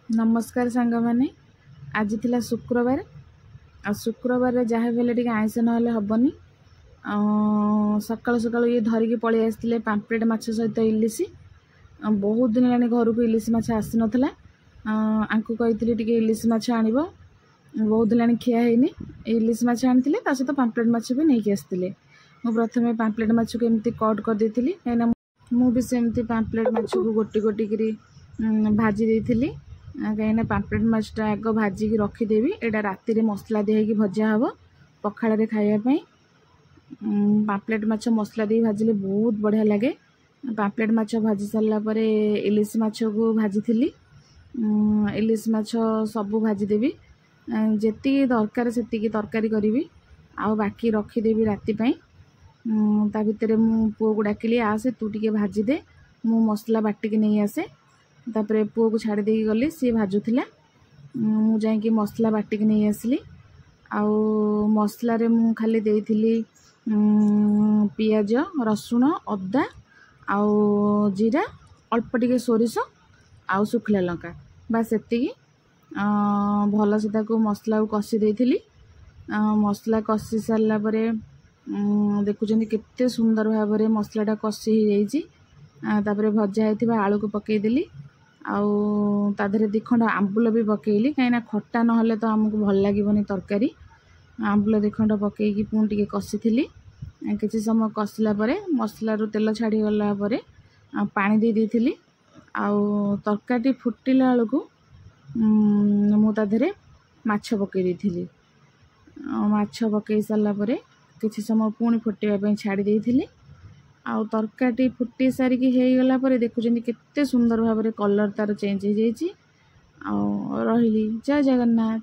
नमस्कार सांग माने आज थिला शुक्रवार आ शुक्रवार जहाँ भी टे आइंस ना हेनी सकाल सकाल ये धरिकी पलि आसते पाम्पलेट माछ सहित इलिशी बहुत दिन है घर को इलिशी माछ आसी नाला आंकु कही टे इलिशी माछ आण बहुत दिन है खिया है इलिशी माछ आनी सहित पाम्पलेट माछ भी नहीं आसते मुझे प्रथम पाम्पलेट माछ को एमती कट करदे कहीं मुझे पाम्पलेट माछ को गोटी गोटी भाजी देती कहीं पाम्पलेट माछटा आग भाजिक रखिदेवी एटा राति मसला दिए भजा हम पखाड़ खायापी पाम्पलेट माछ मसला दी भाजिले बहुत बढ़िया लगे। पाम्पलेट माछ भाजी सारापर इलिशी माछ को भाजी इलिशी माछ सबू भाजीदेवी जी दरकार से तरकारी करी आ बाकी रखिदेवी राति ता भितर मु पुओ को डाकिली आसे तू टे भाजीदे मु मसला बाटिक नहीं आसे तापर पुओ को छाड़ी देकी गली सी भाजुला मु जाकि मसला बाटिक नहीं आसली आउ मसला रे मु खाली देइथिली पियाज रसुण अदा आउ जीरा अल्प टिके सोरिष आउ सुखला लंका बास एतिकी भल से ताको मसला को कषि देइथिली मसला कषि सारा पर देखुचंदी केते सुंदर भाव में मसलाटा कषि हो जाइए तापर भजा होता आलू को पकईदेली आउ ताधरे दिखंड आंबुल भी पकईली कहीं खट्टा ना तो आमको भल लगे तरकारी आंबुल दिखंड पकईकी पुणी टिके कषि किसी समय कषिला मसला तेल छाड़ी गला पानी दे देइथिली आउ तरकारी फुटिला बेलू मुझे माछ पकई देइथिली माछ पकई सारा किसी समय पुणी फुटापी छाड़ी देइथिली आउ तरकारी फुटी सारिकी हो गला देखुं केते सुंदर भाव में कलर तार चेंज हो जाइए। रही जय जगन्नाथ।